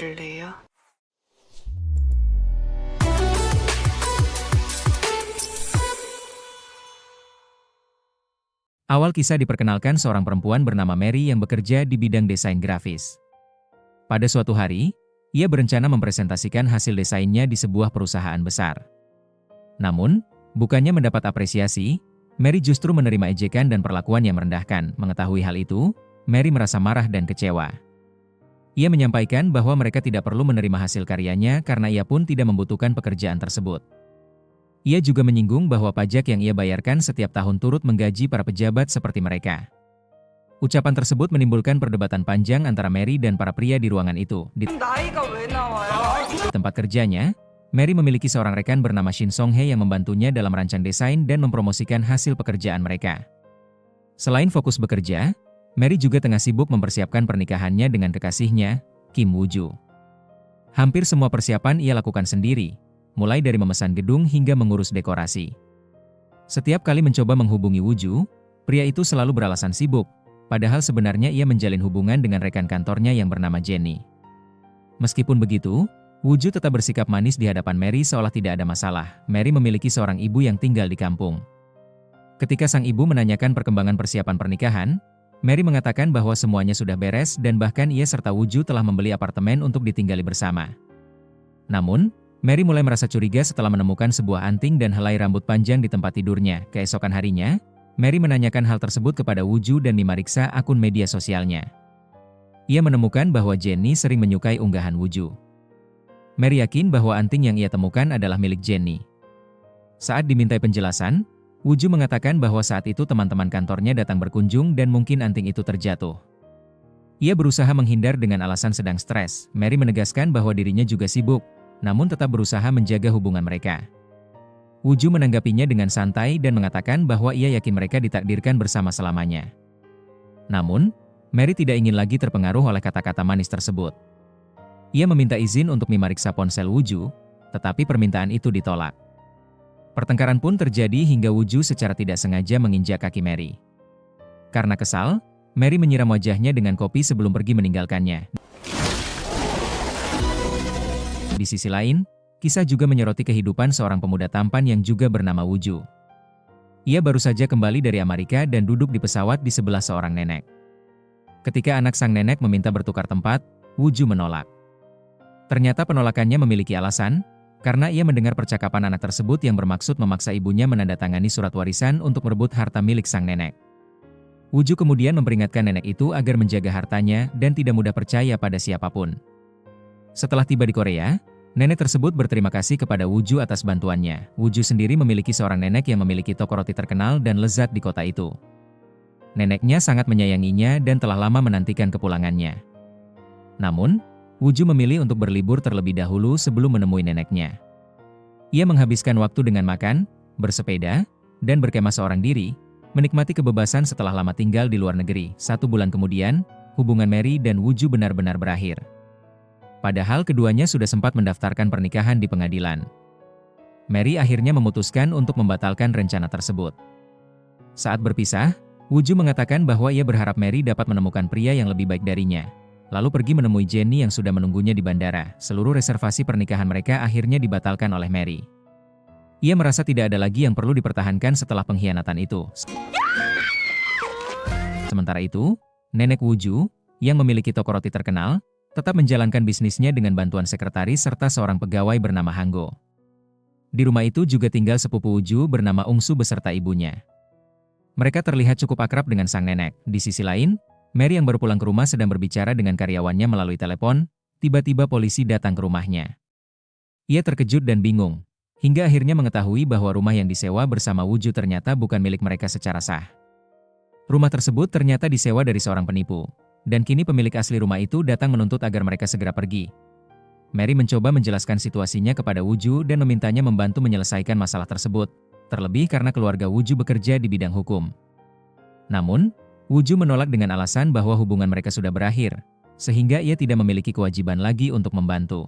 주실래요? Awal kisah diperkenalkan seorang perempuan bernama Mary yang bekerja di bidang desain grafis. Pada suatu hari, ia berencana mempresentasikan hasil desainnya di sebuah perusahaan besar. Namun, bukannya mendapat apresiasi, Mary justru menerima ejekan dan perlakuan yang merendahkan. Mengetahui hal itu, Mary merasa marah dan kecewa. Ia menyampaikan bahwa mereka tidak perlu menerima hasil karyanya karena ia pun tidak membutuhkan pekerjaan tersebut. Ia juga menyinggung bahwa pajak yang ia bayarkan setiap tahun turut menggaji para pejabat seperti mereka. Ucapan tersebut menimbulkan perdebatan panjang antara Mary dan para pria di ruangan itu. Di tempat kerjanya, Mary memiliki seorang rekan bernama Shin Song-hye yang membantunya dalam merancang desain dan mempromosikan hasil pekerjaan mereka. Selain fokus bekerja, Mary juga tengah sibuk mempersiapkan pernikahannya dengan kekasihnya, Kim Woo-ju. Hampir semua persiapan ia lakukan sendiri, mulai dari memesan gedung hingga mengurus dekorasi. Setiap kali mencoba menghubungi Woo-ju, pria itu selalu beralasan sibuk, padahal sebenarnya ia menjalin hubungan dengan rekan kantornya yang bernama Jenny. Meskipun begitu, Woo-ju tetap bersikap manis di hadapan Mary seolah tidak ada masalah. Mary memiliki seorang ibu yang tinggal di kampung. Ketika sang ibu menanyakan perkembangan persiapan pernikahan, Mary mengatakan bahwa semuanya sudah beres dan bahkan ia serta Woo-ju telah membeli apartemen untuk ditinggali bersama. Namun, Mary mulai merasa curiga setelah menemukan sebuah anting dan helai rambut panjang di tempat tidurnya. Keesokan harinya, Mary menanyakan hal tersebut kepada Woo-ju dan memeriksa akun media sosialnya. Ia menemukan bahwa Jenny sering menyukai unggahan Woo-ju. Mary yakin bahwa anting yang ia temukan adalah milik Jenny. Saat dimintai penjelasan, Woo-ju mengatakan bahwa saat itu teman-teman kantornya datang berkunjung dan mungkin anting itu terjatuh. Ia berusaha menghindar dengan alasan sedang stres. Mary menegaskan bahwa dirinya juga sibuk, namun tetap berusaha menjaga hubungan mereka. Woo-ju menanggapinya dengan santai dan mengatakan bahwa ia yakin mereka ditakdirkan bersama selamanya. Namun, Mary tidak ingin lagi terpengaruh oleh kata-kata manis tersebut. Ia meminta izin untuk memeriksa ponsel Woo-ju, tetapi permintaan itu ditolak. Pertengkaran pun terjadi hingga Woo-ju secara tidak sengaja menginjak kaki Mary. Karena kesal, Mary menyiram wajahnya dengan kopi sebelum pergi meninggalkannya. Di sisi lain, kisah juga menyoroti kehidupan seorang pemuda tampan yang juga bernama Woo-ju. Ia baru saja kembali dari Amerika dan duduk di pesawat di sebelah seorang nenek. Ketika anak sang nenek meminta bertukar tempat, Woo-ju menolak. Ternyata penolakannya memiliki alasan, karena ia mendengar percakapan anak tersebut yang bermaksud memaksa ibunya menandatangani surat warisan untuk merebut harta milik sang nenek. Woo-ju kemudian memperingatkan nenek itu agar menjaga hartanya dan tidak mudah percaya pada siapapun. Setelah tiba di Korea, nenek tersebut berterima kasih kepada Woo-ju atas bantuannya. Woo-ju sendiri memiliki seorang nenek yang memiliki toko roti terkenal dan lezat di kota itu. Neneknya sangat menyayanginya dan telah lama menantikan kepulangannya. Namun, Woo-ju memilih untuk berlibur terlebih dahulu sebelum menemui neneknya. Ia menghabiskan waktu dengan makan, bersepeda, dan berkemah seorang diri, menikmati kebebasan setelah lama tinggal di luar negeri. 1 bulan kemudian, hubungan Mary dan Woo-ju benar-benar berakhir. Padahal keduanya sudah sempat mendaftarkan pernikahan di pengadilan. Mary akhirnya memutuskan untuk membatalkan rencana tersebut. Saat berpisah, Woo-ju mengatakan bahwa ia berharap Mary dapat menemukan pria yang lebih baik darinya. Lalu pergi menemui Jenny yang sudah menunggunya di bandara. Seluruh reservasi pernikahan mereka akhirnya dibatalkan oleh Mary. Ia merasa tidak ada lagi yang perlu dipertahankan setelah pengkhianatan itu. Sementara itu, nenek Woo-ju, yang memiliki toko roti terkenal, tetap menjalankan bisnisnya dengan bantuan sekretaris serta seorang pegawai bernama Hanggo. Di rumah itu juga tinggal sepupu Woo-ju bernama Ungsu beserta ibunya. Mereka terlihat cukup akrab dengan sang nenek. Di sisi lain, Mary yang baru pulang ke rumah sedang berbicara dengan karyawannya melalui telepon, tiba-tiba polisi datang ke rumahnya. Ia terkejut dan bingung, hingga akhirnya mengetahui bahwa rumah yang disewa bersama Woo-ju ternyata bukan milik mereka secara sah. Rumah tersebut ternyata disewa dari seorang penipu, dan kini pemilik asli rumah itu datang menuntut agar mereka segera pergi. Mary mencoba menjelaskan situasinya kepada Woo-ju dan memintanya membantu menyelesaikan masalah tersebut, terlebih karena keluarga Woo-ju bekerja di bidang hukum. Namun, Woo-ju menolak dengan alasan bahwa hubungan mereka sudah berakhir, sehingga ia tidak memiliki kewajiban lagi untuk membantu.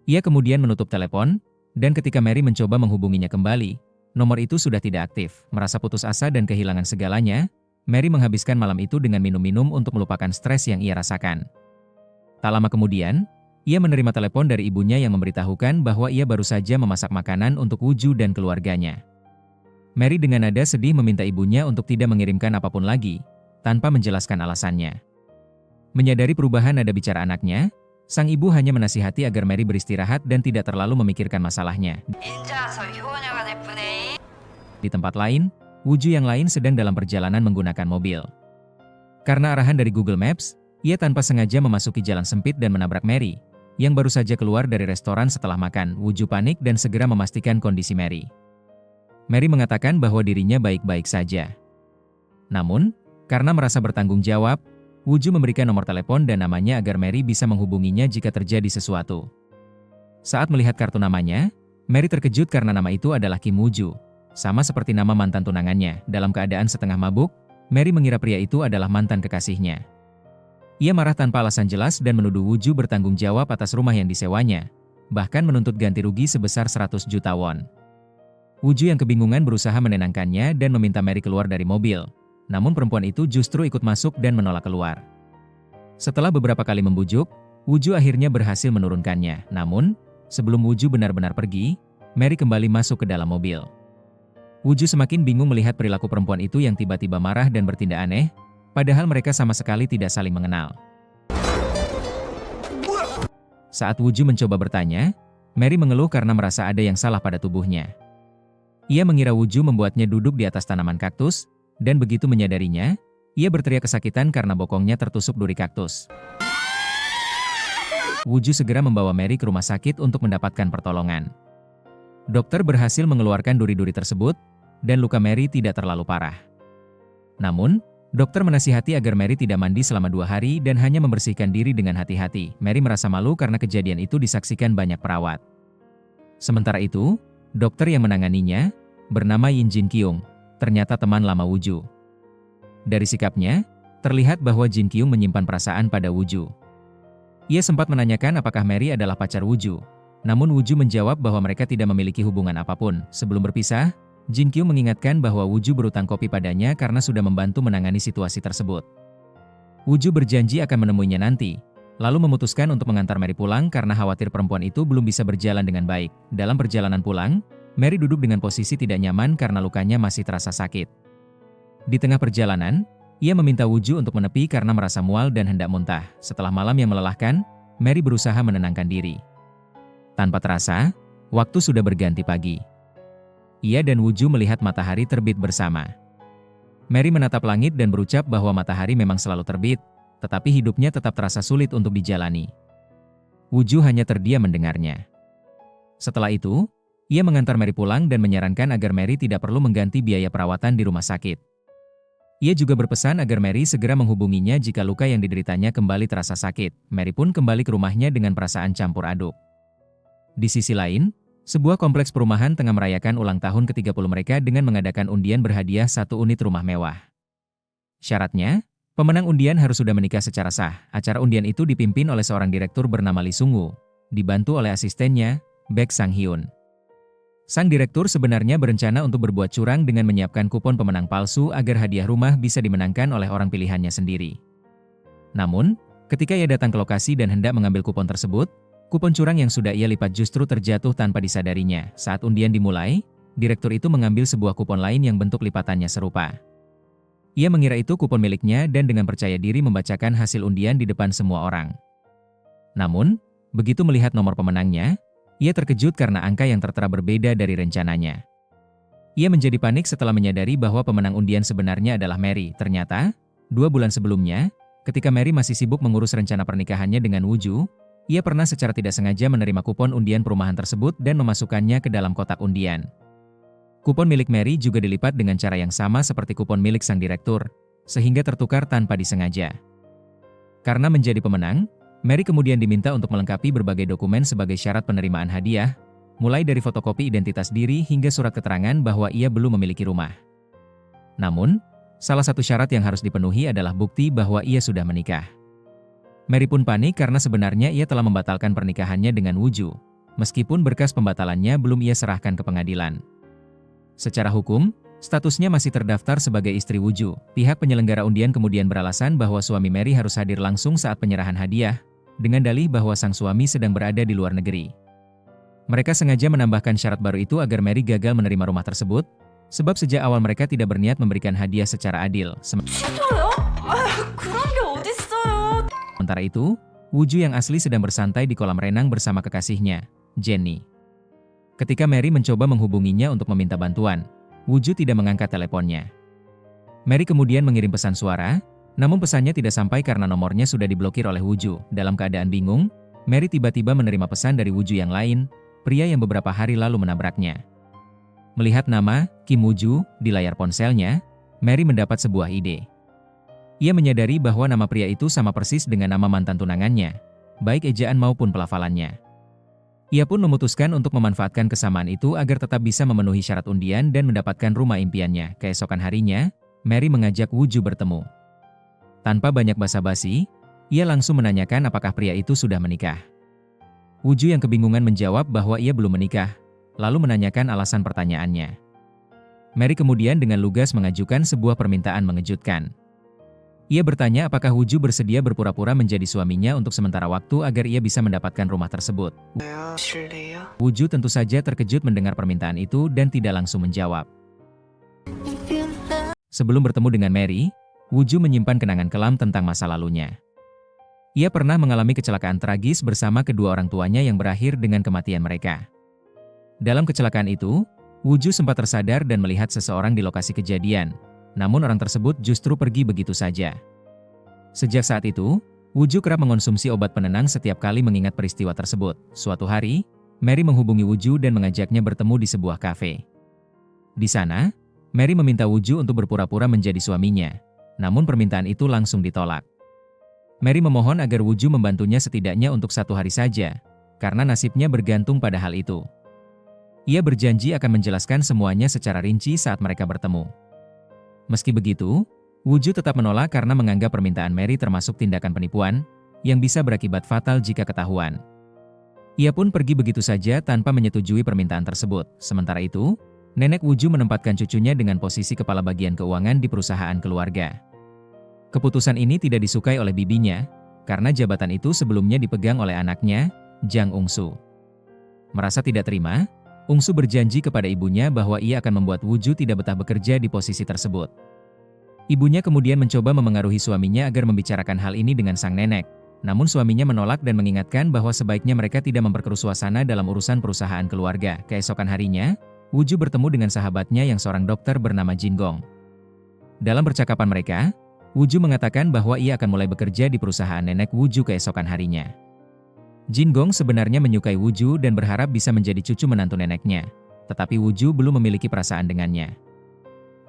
Ia kemudian menutup telepon, dan ketika Mary mencoba menghubunginya kembali, nomor itu sudah tidak aktif. Merasa putus asa dan kehilangan segalanya, Mary menghabiskan malam itu dengan minum-minum untuk melupakan stres yang ia rasakan. Tak lama kemudian, Ia menerima telepon dari ibunya yang memberitahukan bahwa ia baru saja memasak makanan untuk Woo-ju dan keluarganya. Mary dengan nada sedih meminta ibunya untuk tidak mengirimkan apapun lagi, tanpa menjelaskan alasannya. Menyadari perubahan nada bicara anaknya, sang ibu hanya menasihati agar Mary beristirahat dan tidak terlalu memikirkan masalahnya. Di tempat lain, Woo-ju yang lain sedang dalam perjalanan menggunakan mobil. Karena arahan dari Google Maps, ia tanpa sengaja memasuki jalan sempit dan menabrak Mary, yang baru saja keluar dari restoran setelah makan. Woo-ju panik dan segera memastikan kondisi Mary. Mary mengatakan bahwa dirinya baik-baik saja. Namun, karena merasa bertanggung jawab, Woo-ju memberikan nomor telepon dan namanya agar Mary bisa menghubunginya jika terjadi sesuatu. Saat melihat kartu namanya, Mary terkejut karena nama itu adalah Kim Woo-ju, sama seperti nama mantan tunangannya. Dalam keadaan setengah mabuk, Mary mengira pria itu adalah mantan kekasihnya. Ia marah tanpa alasan jelas dan menuduh Woo-ju bertanggung jawab atas rumah yang disewanya, bahkan menuntut ganti rugi sebesar 100 juta won. Woo-ju yang kebingungan berusaha menenangkannya dan meminta Mary keluar dari mobil. Namun perempuan itu justru ikut masuk dan menolak keluar. Setelah beberapa kali membujuk, Woo-ju akhirnya berhasil menurunkannya. Namun, sebelum Woo-ju benar-benar pergi, Mary kembali masuk ke dalam mobil. Woo-ju semakin bingung melihat perilaku perempuan itu yang tiba-tiba marah dan bertindak aneh, padahal mereka sama sekali tidak saling mengenal. Saat Woo-ju mencoba bertanya, Mary mengeluh karena merasa ada yang salah pada tubuhnya. Ia mengira Woo-ju membuatnya duduk di atas tanaman kaktus, dan begitu menyadarinya, ia berteriak kesakitan karena bokongnya tertusuk duri kaktus. Woo-ju segera membawa Mary ke rumah sakit untuk mendapatkan pertolongan. Dokter berhasil mengeluarkan duri-duri tersebut, dan luka Mary tidak terlalu parah. Namun, dokter menasihati agar Mary tidak mandi selama 2 hari dan hanya membersihkan diri dengan hati-hati. Mary merasa malu karena kejadian itu disaksikan banyak perawat. Sementara itu, dokter yang menanganinya, bernama Yin Jin Kyung, ternyata teman lama Woo-ju. Dari sikapnya, terlihat bahwa Jin Kyung menyimpan perasaan pada Woo-ju. Ia sempat menanyakan apakah Mary adalah pacar Woo-ju. Namun Woo-ju menjawab bahwa mereka tidak memiliki hubungan apapun. Sebelum berpisah, Jin Kyung mengingatkan bahwa Woo-ju berutang kopi padanya karena sudah membantu menangani situasi tersebut. Woo-ju berjanji akan menemuinya nanti, lalu memutuskan untuk mengantar Mary pulang karena khawatir perempuan itu belum bisa berjalan dengan baik. Dalam perjalanan pulang, Mary duduk dengan posisi tidak nyaman karena lukanya masih terasa sakit. Di tengah perjalanan, ia meminta Woo-ju untuk menepi karena merasa mual dan hendak muntah. Setelah malam yang melelahkan, Mary berusaha menenangkan diri. Tanpa terasa, waktu sudah berganti pagi. Ia dan Woo-ju melihat matahari terbit bersama. Mary menatap langit dan berucap bahwa matahari memang selalu terbit, tetapi hidupnya tetap terasa sulit untuk dijalani. Woo-ju hanya terdiam mendengarnya. Setelah itu, ia mengantar Mary pulang dan menyarankan agar Mary tidak perlu mengganti biaya perawatan di rumah sakit. Ia juga berpesan agar Mary segera menghubunginya jika luka yang dideritanya kembali terasa sakit. Mary pun kembali ke rumahnya dengan perasaan campur aduk. Di sisi lain, sebuah kompleks perumahan tengah merayakan ulang tahun ke-30 mereka dengan mengadakan undian berhadiah 1 unit rumah mewah. Syaratnya, pemenang undian harus sudah menikah secara sah. Acara undian itu dipimpin oleh seorang direktur bernama Lee Sung-woo, dibantu oleh asistennya, Baek Sang-hyun. Sang direktur sebenarnya berencana untuk berbuat curang dengan menyiapkan kupon pemenang palsu agar hadiah rumah bisa dimenangkan oleh orang pilihannya sendiri. Namun, ketika ia datang ke lokasi dan hendak mengambil kupon tersebut, kupon curang yang sudah ia lipat justru terjatuh tanpa disadarinya. Saat undian dimulai, direktur itu mengambil sebuah kupon lain yang bentuk lipatannya serupa. Ia mengira itu kupon miliknya dan dengan percaya diri membacakan hasil undian di depan semua orang. Namun, begitu melihat nomor pemenangnya, ia terkejut karena angka yang tertera berbeda dari rencananya. Ia menjadi panik setelah menyadari bahwa pemenang undian sebenarnya adalah Mary. Ternyata, 2 bulan sebelumnya, ketika Mary masih sibuk mengurus rencana pernikahannya dengan Woo-ju, ia pernah secara tidak sengaja menerima kupon undian perumahan tersebut dan memasukkannya ke dalam kotak undian. Kupon milik Mary juga dilipat dengan cara yang sama seperti kupon milik sang direktur, sehingga tertukar tanpa disengaja. Karena menjadi pemenang, Mary kemudian diminta untuk melengkapi berbagai dokumen sebagai syarat penerimaan hadiah, mulai dari fotokopi identitas diri hingga surat keterangan bahwa ia belum memiliki rumah. Namun, salah satu syarat yang harus dipenuhi adalah bukti bahwa ia sudah menikah. Mary pun panik karena sebenarnya ia telah membatalkan pernikahannya dengan Woo-ju, meskipun berkas pembatalannya belum ia serahkan ke pengadilan. Secara hukum, statusnya masih terdaftar sebagai istri Woo-ju. Pihak penyelenggara undian kemudian beralasan bahwa suami Mary harus hadir langsung saat penyerahan hadiah, dengan dalih bahwa sang suami sedang berada di luar negeri. Mereka sengaja menambahkan syarat baru itu agar Mary gagal menerima rumah tersebut, sebab sejak awal mereka tidak berniat memberikan hadiah secara adil. 싫어요? 그런 게 어딨어요. Sementara itu, Woo-ju yang asli sedang bersantai di kolam renang bersama kekasihnya, Jenny. Ketika Mary mencoba menghubunginya untuk meminta bantuan, Woo-ju tidak mengangkat teleponnya. Mary kemudian mengirim pesan suara, namun pesannya tidak sampai karena nomornya sudah diblokir oleh Woo-ju. Dalam keadaan bingung, Mary tiba-tiba menerima pesan dari Woo-ju yang lain, pria yang beberapa hari lalu menabraknya. Melihat nama Kim Woo-ju di layar ponselnya, Mary mendapat sebuah ide. Ia menyadari bahwa nama pria itu sama persis dengan nama mantan tunangannya, baik ejaan maupun pelafalannya. Ia pun memutuskan untuk memanfaatkan kesamaan itu agar tetap bisa memenuhi syarat undian dan mendapatkan rumah impiannya. Keesokan harinya, Mary mengajak Woo-ju bertemu. Tanpa banyak basa-basi, ia langsung menanyakan apakah pria itu sudah menikah. Woo-ju yang kebingungan menjawab bahwa ia belum menikah, lalu menanyakan alasan pertanyaannya. Mary kemudian dengan lugas mengajukan sebuah permintaan mengejutkan. Ia bertanya apakah Woo-ju bersedia berpura-pura menjadi suaminya untuk sementara waktu agar ia bisa mendapatkan rumah tersebut. Woo-ju tentu saja terkejut mendengar permintaan itu dan tidak langsung menjawab. Sebelum bertemu dengan Mary, Woo-ju menyimpan kenangan kelam tentang masa lalunya. Ia pernah mengalami kecelakaan tragis bersama kedua orang tuanya yang berakhir dengan kematian mereka. Dalam kecelakaan itu, Woo-ju sempat tersadar dan melihat seseorang di lokasi kejadian. Namun orang tersebut justru pergi begitu saja. Sejak saat itu, Woo-ju kerap mengonsumsi obat penenang setiap kali mengingat peristiwa tersebut. Suatu hari, Mary menghubungi Woo-ju dan mengajaknya bertemu di sebuah kafe. Di sana, Mary meminta Woo-ju untuk berpura-pura menjadi suaminya. Namun permintaan itu langsung ditolak. Mary memohon agar Woo-ju membantunya setidaknya untuk 1 hari saja, karena nasibnya bergantung pada hal itu. Ia berjanji akan menjelaskan semuanya secara rinci saat mereka bertemu. Meski begitu, Woo-ju tetap menolak karena menganggap permintaan Mary termasuk tindakan penipuan, yang bisa berakibat fatal jika ketahuan. Ia pun pergi begitu saja tanpa menyetujui permintaan tersebut. Sementara itu, nenek Woo-ju menempatkan cucunya dengan posisi kepala bagian keuangan di perusahaan keluarga. Keputusan ini tidak disukai oleh bibinya, karena jabatan itu sebelumnya dipegang oleh anaknya, Jang Ung-su. Merasa tidak terima, Ung-su berjanji kepada ibunya bahwa ia akan membuat Woo-ju tidak betah bekerja di posisi tersebut. Ibunya kemudian mencoba memengaruhi suaminya agar membicarakan hal ini dengan sang nenek. Namun suaminya menolak dan mengingatkan bahwa sebaiknya mereka tidak memperkeruh suasana dalam urusan perusahaan keluarga. Keesokan harinya, Woo-ju bertemu dengan sahabatnya yang seorang dokter bernama Jin Gong. Dalam percakapan mereka, Woo-ju mengatakan bahwa ia akan mulai bekerja di perusahaan nenek Woo-ju keesokan harinya. Jin Gong sebenarnya menyukai Woo-ju dan berharap bisa menjadi cucu menantu neneknya, tetapi Woo-ju belum memiliki perasaan dengannya.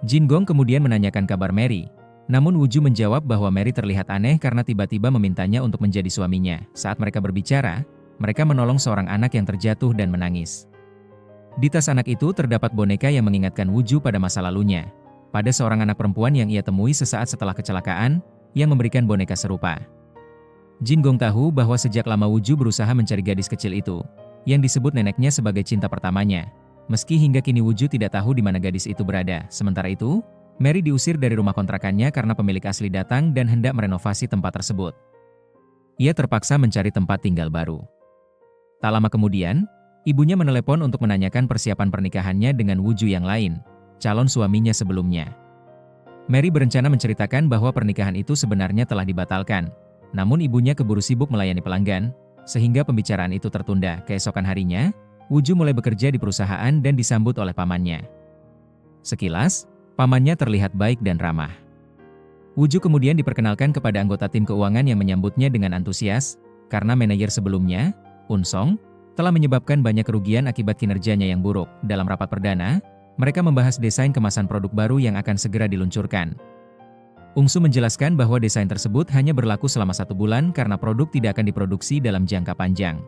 Jin Gong kemudian menanyakan kabar Mary, namun Woo-ju menjawab bahwa Mary terlihat aneh karena tiba-tiba memintanya untuk menjadi suaminya. Saat mereka berbicara, mereka menolong seorang anak yang terjatuh dan menangis. Di tas anak itu terdapat boneka yang mengingatkan Woo-ju pada masa lalunya, pada seorang anak perempuan yang ia temui sesaat setelah kecelakaan, yang memberikan boneka serupa. Jin Gong tahu bahwa sejak lama Woo-ju berusaha mencari gadis kecil itu, yang disebut neneknya sebagai cinta pertamanya. Meski hingga kini Woo-ju tidak tahu di mana gadis itu berada. Sementara itu, Mary diusir dari rumah kontrakannya karena pemilik asli datang dan hendak merenovasi tempat tersebut. Ia terpaksa mencari tempat tinggal baru. Tak lama kemudian, ibunya menelepon untuk menanyakan persiapan pernikahannya dengan Woo-ju yang lain, calon suaminya sebelumnya. Mary berencana menceritakan bahwa pernikahan itu sebenarnya telah dibatalkan. Namun ibunya keburu sibuk melayani pelanggan, sehingga pembicaraan itu tertunda. Keesokan harinya, Woo-ju mulai bekerja di perusahaan dan disambut oleh pamannya. Sekilas, pamannya terlihat baik dan ramah. Woo-ju kemudian diperkenalkan kepada anggota tim keuangan yang menyambutnya dengan antusias, karena manajer sebelumnya, Un-song, telah menyebabkan banyak kerugian akibat kinerjanya yang buruk. Dalam rapat perdana, mereka membahas desain kemasan produk baru yang akan segera diluncurkan. Ung-su menjelaskan bahwa desain tersebut hanya berlaku selama 1 bulan karena produk tidak akan diproduksi dalam jangka panjang.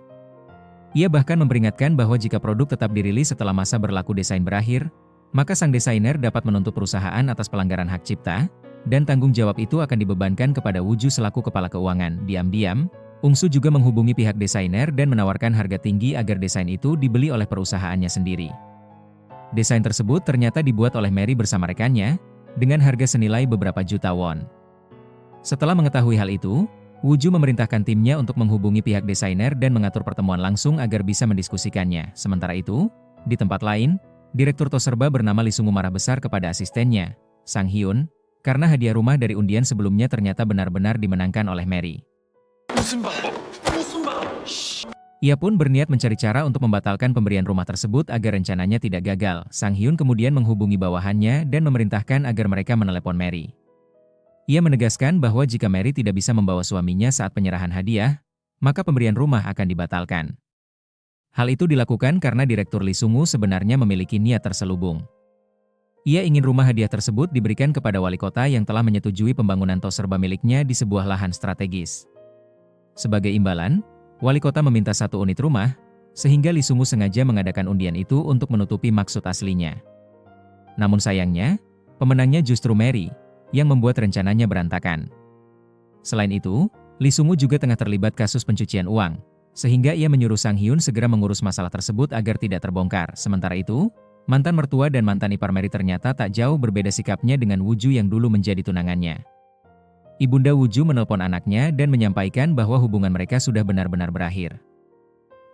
Ia bahkan memperingatkan bahwa jika produk tetap dirilis setelah masa berlaku desain berakhir, maka sang desainer dapat menuntut perusahaan atas pelanggaran hak cipta, dan tanggung jawab itu akan dibebankan kepada Woo-ju selaku kepala keuangan. Diam-diam, Ung-su juga menghubungi pihak desainer dan menawarkan harga tinggi agar desain itu dibeli oleh perusahaannya sendiri. Desain tersebut ternyata dibuat oleh Mary bersama rekannya, dengan harga senilai beberapa juta won. Setelah mengetahui hal itu, Woo-ju memerintahkan timnya untuk menghubungi pihak desainer dan mengatur pertemuan langsung agar bisa mendiskusikannya. Sementara itu, di tempat lain, Direktur Toserba bernama Lee Sung-woo marah besar kepada asistennya, Sang Hyun, karena hadiah rumah dari undian sebelumnya ternyata benar-benar dimenangkan oleh Mary. Ia pun berniat mencari cara untuk membatalkan pemberian rumah tersebut agar rencananya tidak gagal. Sang Hyun kemudian menghubungi bawahannya dan memerintahkan agar mereka menelepon Mary. Ia menegaskan bahwa jika Mary tidak bisa membawa suaminya saat penyerahan hadiah, maka pemberian rumah akan dibatalkan. Hal itu dilakukan karena Direktur Lee Sung-woo sebenarnya memiliki niat terselubung. Ia ingin rumah hadiah tersebut diberikan kepada wali kota yang telah menyetujui pembangunan Toserba miliknya di sebuah lahan strategis. Sebagai imbalan, wali kota meminta 1 unit rumah, sehingga Lee Sung-woo sengaja mengadakan undian itu untuk menutupi maksud aslinya. Namun sayangnya, pemenangnya justru Mary, yang membuat rencananya berantakan. Selain itu, Lee Sung-woo juga tengah terlibat kasus pencucian uang, sehingga ia menyuruh Sang Hyun segera mengurus masalah tersebut agar tidak terbongkar. Sementara itu, mantan mertua dan mantan ipar Mary ternyata tak jauh berbeda sikapnya dengan Woo-ju yang dulu menjadi tunangannya. Ibunda Woo-ju menelpon anaknya dan menyampaikan bahwa hubungan mereka sudah benar-benar berakhir.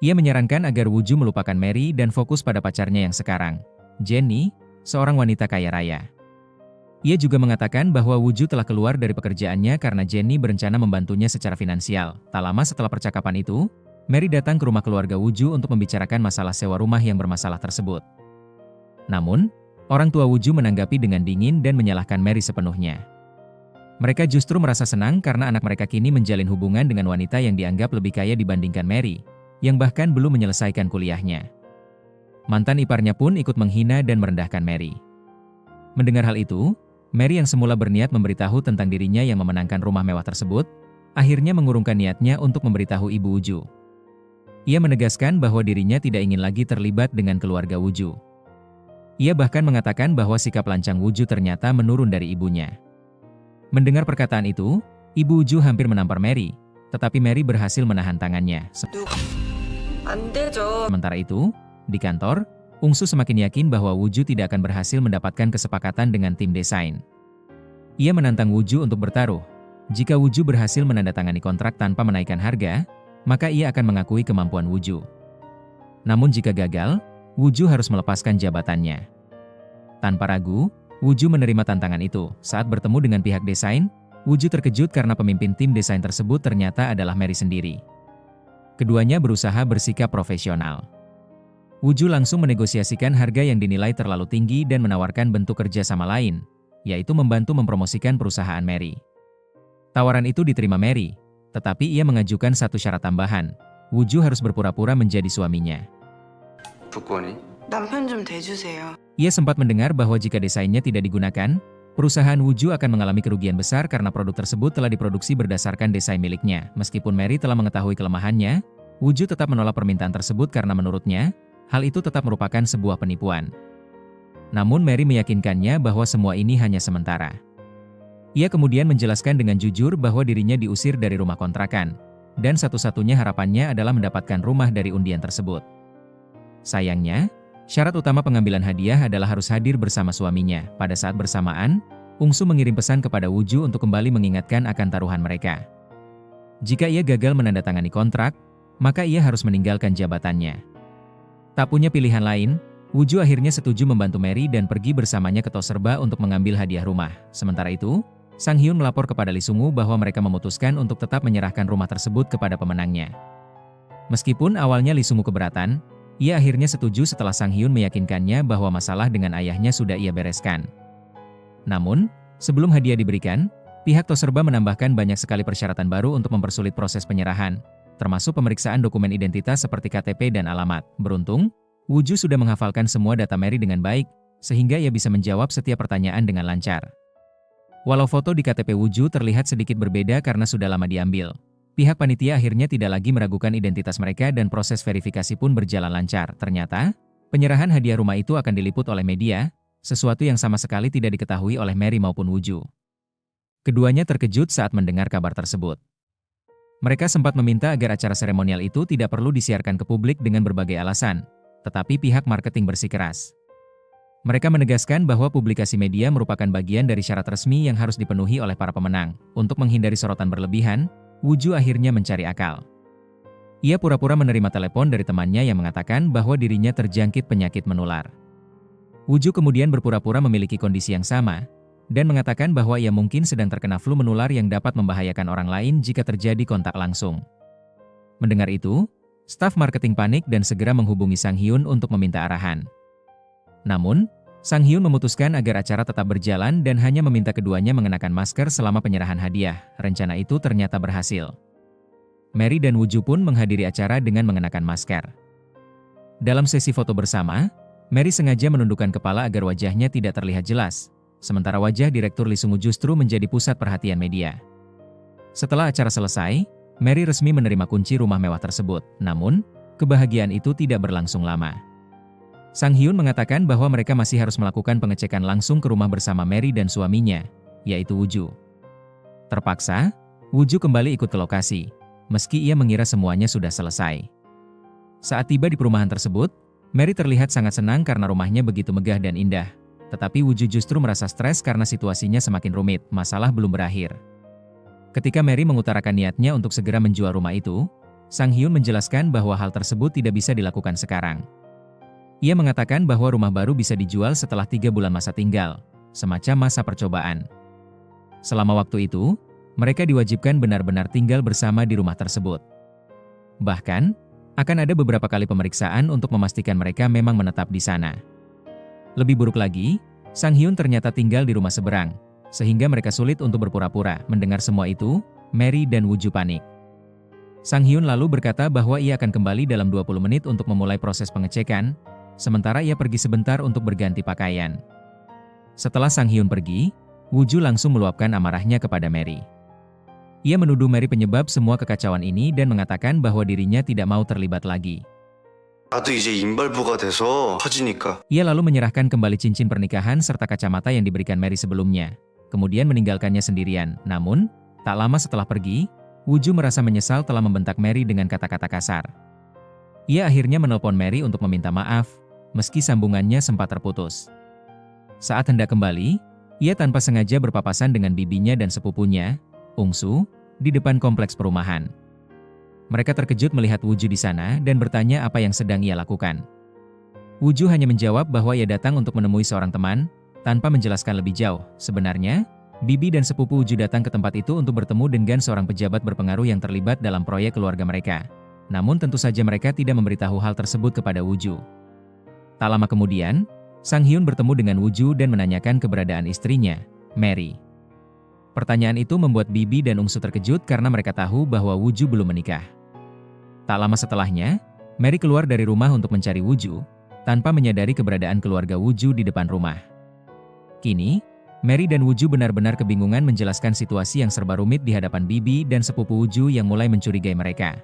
Ia menyarankan agar Woo-ju melupakan Mary dan fokus pada pacarnya yang sekarang, Jennie, seorang wanita kaya raya. Ia juga mengatakan bahwa Woo-ju telah keluar dari pekerjaannya karena Jennie berencana membantunya secara finansial. Tak lama setelah percakapan itu, Mary datang ke rumah keluarga Woo-ju untuk membicarakan masalah sewa rumah yang bermasalah tersebut. Namun, orang tua Woo-ju menanggapi dengan dingin dan menyalahkan Mary sepenuhnya. Mereka justru merasa senang karena anak mereka kini menjalin hubungan dengan wanita yang dianggap lebih kaya dibandingkan Mary, yang bahkan belum menyelesaikan kuliahnya. Mantan iparnya pun ikut menghina dan merendahkan Mary. Mendengar hal itu, Mary yang semula berniat memberitahu tentang dirinya yang memenangkan rumah mewah tersebut, akhirnya mengurungkan niatnya untuk memberitahu ibu Woo-ju. Ia menegaskan bahwa dirinya tidak ingin lagi terlibat dengan keluarga Woo-ju. Ia bahkan mengatakan bahwa sikap lancang Woo-ju ternyata menurun dari ibunya. Mendengar perkataan itu, ibu Woo-ju hampir menampar Mary, tetapi Mary berhasil menahan tangannya. Sementara itu, di kantor, Ungsu semakin yakin bahwa Woo-ju tidak akan berhasil mendapatkan kesepakatan dengan tim desain. Ia menantang Woo-ju untuk bertaruh. Jika Woo-ju berhasil menandatangani kontrak tanpa menaikkan harga, maka ia akan mengakui kemampuan Woo-ju. Namun jika gagal, Woo-ju harus melepaskan jabatannya. Tanpa ragu, Woo-ju menerima tantangan itu. Saat bertemu dengan pihak desain, Woo-ju terkejut karena pemimpin tim desain tersebut ternyata adalah Mary sendiri. Keduanya berusaha bersikap profesional. Woo-ju langsung menegosiasikan harga yang dinilai terlalu tinggi dan menawarkan bentuk kerja sama lain, yaitu membantu mempromosikan perusahaan Mary. Tawaran itu diterima Mary, tetapi ia mengajukan satu syarat tambahan. Woo-ju harus berpura-pura menjadi suaminya. 남편 좀 대주세요. Ia sempat mendengar bahwa jika desainnya tidak digunakan, perusahaan Woo-ju akan mengalami kerugian besar karena produk tersebut telah diproduksi berdasarkan desain miliknya. Meskipun Mary telah mengetahui kelemahannya, Woo-ju tetap menolak permintaan tersebut karena menurutnya, hal itu tetap merupakan sebuah penipuan. Namun Mary meyakinkannya bahwa semua ini hanya sementara. Ia kemudian menjelaskan dengan jujur bahwa dirinya diusir dari rumah kontrakan, dan satu-satunya harapannya adalah mendapatkan rumah dari undian tersebut. Sayangnya, syarat utama pengambilan hadiah adalah harus hadir bersama suaminya. Pada saat bersamaan, Ungsu mengirim pesan kepada Woo-ju untuk kembali mengingatkan akan taruhan mereka. Jika ia gagal menandatangani kontrak, maka ia harus meninggalkan jabatannya. Tak punya pilihan lain, Woo-ju akhirnya setuju membantu Mary dan pergi bersamanya ke Toserba untuk mengambil hadiah rumah. Sementara itu, Sang Hyun melapor kepada Lee Sung-woo bahwa mereka memutuskan untuk tetap menyerahkan rumah tersebut kepada pemenangnya. Meskipun awalnya Lee Sung-woo keberatan, ia akhirnya setuju setelah Sang Hyun meyakinkannya bahwa masalah dengan ayahnya sudah ia bereskan. Namun, sebelum hadiah diberikan, pihak Toserba menambahkan banyak sekali persyaratan baru untuk mempersulit proses penyerahan, termasuk pemeriksaan dokumen identitas seperti KTP dan alamat. Beruntung, Woo-ju sudah menghafalkan semua data Mary dengan baik, sehingga ia bisa menjawab setiap pertanyaan dengan lancar. Walau foto di KTP Woo-ju terlihat sedikit berbeda karena sudah lama diambil, pihak panitia akhirnya tidak lagi meragukan identitas mereka dan proses verifikasi pun berjalan lancar. Ternyata, penyerahan hadiah rumah itu akan diliput oleh media, sesuatu yang sama sekali tidak diketahui oleh Mary maupun Woo-ju. Keduanya terkejut saat mendengar kabar tersebut. Mereka sempat meminta agar acara seremonial itu tidak perlu disiarkan ke publik dengan berbagai alasan, tetapi pihak marketing bersikeras. Mereka menegaskan bahwa publikasi media merupakan bagian dari syarat resmi yang harus dipenuhi oleh para pemenang. Untuk menghindari sorotan berlebihan, Woo-ju akhirnya mencari akal. Ia pura-pura menerima telepon dari temannya yang mengatakan bahwa dirinya terjangkit penyakit menular. Woo-ju kemudian berpura-pura memiliki kondisi yang sama, dan mengatakan bahwa ia mungkin sedang terkena flu menular yang dapat membahayakan orang lain jika terjadi kontak langsung. Mendengar itu, staf marketing panik dan segera menghubungi Sang Hyun untuk meminta arahan. Namun, Sang Hyun memutuskan agar acara tetap berjalan dan hanya meminta keduanya mengenakan masker selama penyerahan hadiah. Rencana itu ternyata berhasil. Mary dan Woo-ju pun menghadiri acara dengan mengenakan masker. Dalam sesi foto bersama, Mary sengaja menundukkan kepala agar wajahnya tidak terlihat jelas, sementara wajah Direktur Lee Sung-woo justru menjadi pusat perhatian media. Setelah acara selesai, Mary resmi menerima kunci rumah mewah tersebut, namun, kebahagiaan itu tidak berlangsung lama. Sang Hyun mengatakan bahwa mereka masih harus melakukan pengecekan langsung ke rumah bersama Mary dan suaminya, yaitu Woo-ju. Terpaksa, Woo-ju kembali ikut ke lokasi, meski ia mengira semuanya sudah selesai. Saat tiba di perumahan tersebut, Mary terlihat sangat senang karena rumahnya begitu megah dan indah. Tetapi Woo-ju justru merasa stres karena situasinya semakin rumit, masalah belum berakhir. Ketika Mary mengutarakan niatnya untuk segera menjual rumah itu, Sang Hyun menjelaskan bahwa hal tersebut tidak bisa dilakukan sekarang. Ia mengatakan bahwa rumah baru bisa dijual setelah 3 bulan masa tinggal, semacam masa percobaan. Selama waktu itu, mereka diwajibkan benar-benar tinggal bersama di rumah tersebut. Bahkan, akan ada beberapa kali pemeriksaan untuk memastikan mereka memang menetap di sana. Lebih buruk lagi, Sang Hyun ternyata tinggal di rumah seberang, sehingga mereka sulit untuk berpura-pura. Mendengar semua itu, Mary dan Woo-ju panik. Sang Hyun lalu berkata bahwa ia akan kembali dalam 20 menit untuk memulai proses pengecekan, sementara ia pergi sebentar untuk berganti pakaian. Setelah Sang Hyun pergi, Woo-ju langsung meluapkan amarahnya kepada Mary. Ia menuduh Mary penyebab semua kekacauan ini dan mengatakan bahwa dirinya tidak mau terlibat lagi. 나도 이제 인발부가 돼서 터지니까. Ia lalu menyerahkan kembali cincin pernikahan serta kacamata yang diberikan Mary sebelumnya, kemudian meninggalkannya sendirian. Namun, tak lama setelah pergi, Woo-ju merasa menyesal telah membentak Mary dengan kata-kata kasar. Ia akhirnya menelpon Mary untuk meminta maaf, meski sambungannya sempat terputus. Saat hendak kembali, ia tanpa sengaja berpapasan dengan bibinya dan sepupunya, Ung-su, di depan kompleks perumahan. Mereka terkejut melihat Woo-ju di sana dan bertanya apa yang sedang ia lakukan. Woo-ju hanya menjawab bahwa ia datang untuk menemui seorang teman, tanpa menjelaskan lebih jauh. Sebenarnya, bibi dan sepupu Woo-ju datang ke tempat itu untuk bertemu dengan seorang pejabat berpengaruh yang terlibat dalam proyek keluarga mereka. Namun tentu saja mereka tidak memberitahu hal tersebut kepada Woo-ju. Tak lama kemudian, Sang Hyun bertemu dengan Woo-ju dan menanyakan keberadaan istrinya, Mary. Pertanyaan itu membuat bibi dan Ung-su terkejut karena mereka tahu bahwa Woo-ju belum menikah. Tak lama setelahnya, Mary keluar dari rumah untuk mencari Woo-ju, tanpa menyadari keberadaan keluarga Woo-ju di depan rumah. Kini, Mary dan Woo-ju benar-benar kebingungan menjelaskan situasi yang serba rumit di hadapan bibi dan sepupu Woo-ju yang mulai mencurigai mereka.